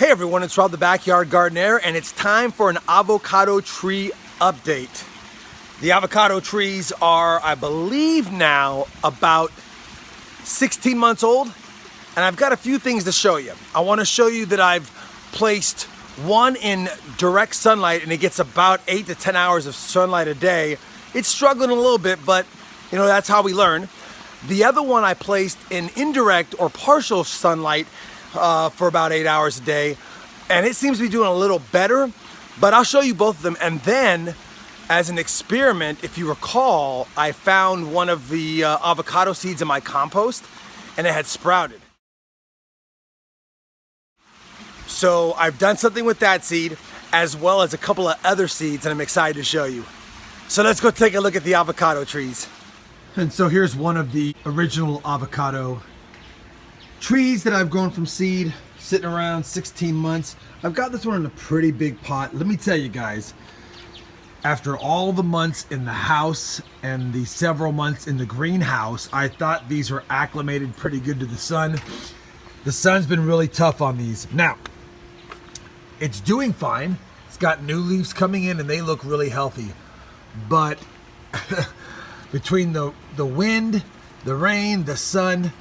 Hey everyone, it's Rob the Backyard Gardener, and it's time for an avocado tree update. The avocado trees are, I believe now, about 16 months old, and I've got a few things to show you. I want to show you that I've placed one in direct sunlight, and it gets about 8 to 10 hours of sunlight a day. It's struggling a little bit, but you know, that's how we learn. The other one I placed in indirect or partial sunlight for about 8 hours a day, and it seems to be doing a little better, but I'll show you both of them. And then as an experiment, if you recall, I found one of the avocado seeds in my compost and it had sprouted. So I've done something with that seed as well as a couple of other seeds, and I'm excited to show you. So let's go take a look at the avocado trees. And so here's one of the original avocado trees that I've grown from seed, sitting around 16 months. I've got this one in a pretty big pot. Let me tell you guys, after all the months in the house and the several months in the greenhouse, I thought these were acclimated pretty good to the sun. The sun's been really tough on these. Now, it's doing fine. It's got new leaves coming in and they look really healthy. But between the wind, the rain, the sun,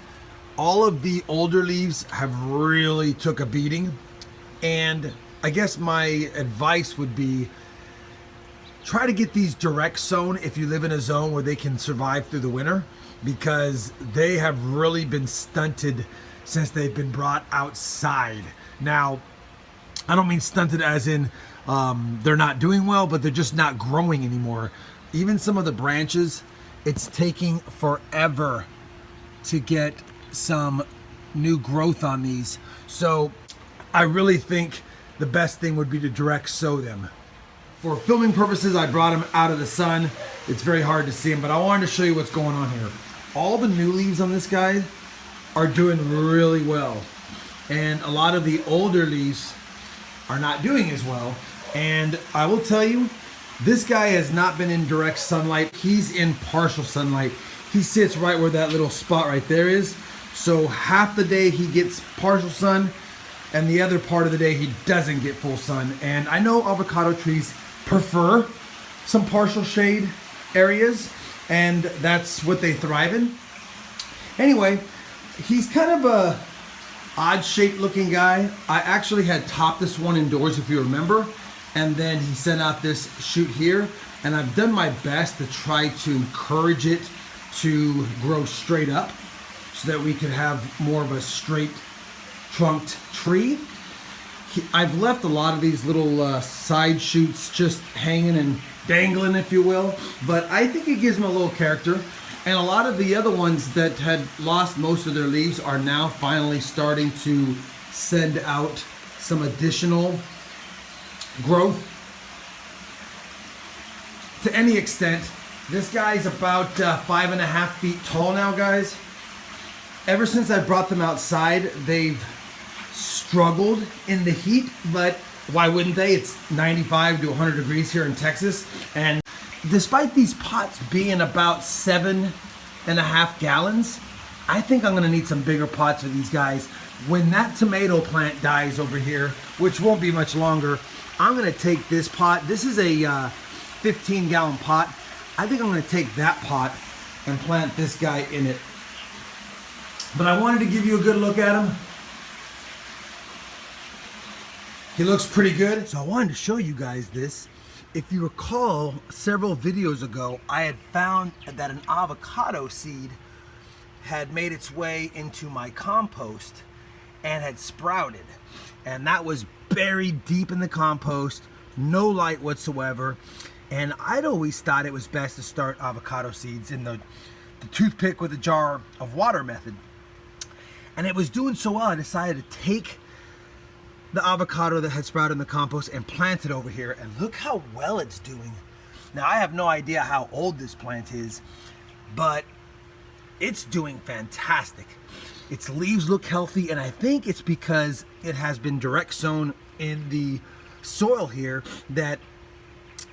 all of the older leaves have really took a beating. And I guess my advice would be, try to get these direct sown if you live in a zone where they can survive through the winter, because they have really been stunted since they've been brought outside. Now, I don't mean stunted as in they're not doing well, but they're just not growing anymore. Even some of the branches, it's taking forever to get some new growth on these. So I really think the best thing would be to direct sow them. For filming purposes, I brought them out of the sun. It's very hard to see them, but I wanted to show you what's going on here. All the new leaves on this guy are doing really well, and a lot of the older leaves are not doing as well. And I will tell you, this guy has not been in direct sunlight. He's in partial sunlight. He sits right where that little spot right there is. So half the day he gets partial sun, and the other part of the day he doesn't get full sun. And I know avocado trees prefer some partial shade areas, and that's what they thrive in. Anyway, he's kind of a odd shaped looking guy. I actually had topped this one indoors, if you remember, and then he sent out this shoot here, and I've done my best to try to encourage it to grow straight up so that we could have more of a straight trunked tree. I've left a lot of these little side shoots just hanging and dangling, if you will, but I think it gives them a little character. And a lot of the other ones that had lost most of their leaves are now finally starting to send out some additional growth. To any extent, this guy's about 5.5 feet tall now, guys. Ever since I brought them outside, they've struggled in the heat, but why wouldn't they? It's 95 to 100 degrees here in Texas. And despite these pots being about 7.5 gallons, I think I'm gonna need some bigger pots for these guys. When that tomato plant dies over here, which won't be much longer, I'm gonna take this pot. This is a 15-gallon pot. I think I'm gonna take that pot and plant this guy in it. But I wanted to give you a good look at him. He looks pretty good. So I wanted to show you guys this. If you recall, several videos ago, I had found that an avocado seed had made its way into my compost and had sprouted. And that was buried deep in the compost, no light whatsoever. And I'd always thought it was best to start avocado seeds in the toothpick with a jar of water method. And it was doing so well, I decided to take the avocado that had sprouted in the compost and plant it over here, and look how well it's doing. Now, I have no idea how old this plant is, but it's doing fantastic. Its leaves look healthy, and I think it's because it has been direct sown in the soil here that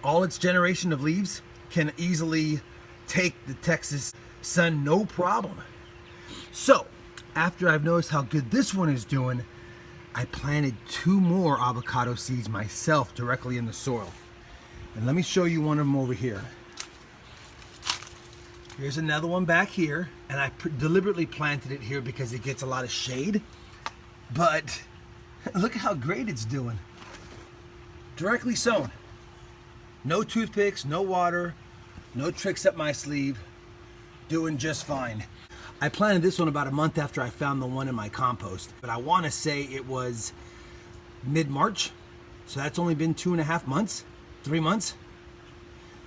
all its generation of leaves can easily take the Texas sun no problem. So after I've noticed how good this one is doing, I planted 2 more avocado seeds myself directly in the soil. And let me show you one of them over here. Here's another one back here, and I deliberately planted it here because it gets a lot of shade. But look at how great it's doing. Directly sown. No toothpicks, no water, no tricks up my sleeve. Doing just fine. I planted this one about a month after I found the one in my compost, but I want to say it was mid-March, so that's only been 2.5 months, 3 months.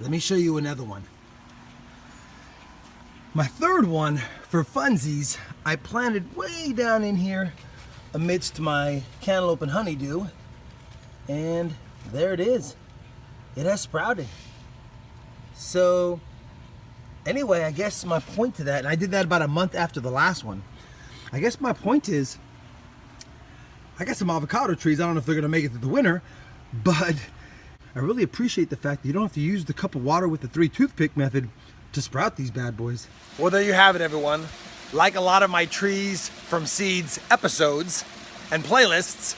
Let me show you another one. My third one, for funsies, I planted way down in here amidst my cantaloupe and honeydew, and there it is. It has sprouted. So anyway, I guess my point to that, and I did that about a month after the last one. I guess my point is, I got some avocado trees. I don't know if they're gonna make it through the winter, but I really appreciate the fact that you don't have to use the cup of water with the 3 toothpick method to sprout these bad boys. Well, there you have it, everyone. Like a lot of my trees from seeds episodes and playlists,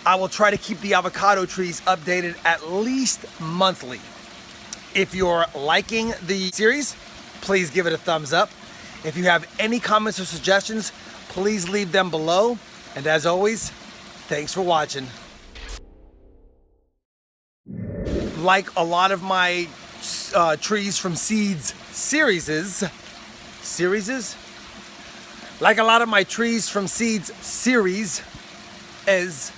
I will try to keep the avocado trees updated at least monthly. If you're liking the series, please give it a thumbs up. If you have any comments or suggestions, please leave them below. And as always, thanks for watching. Like a lot of my trees from seeds like a lot of my trees from seeds series is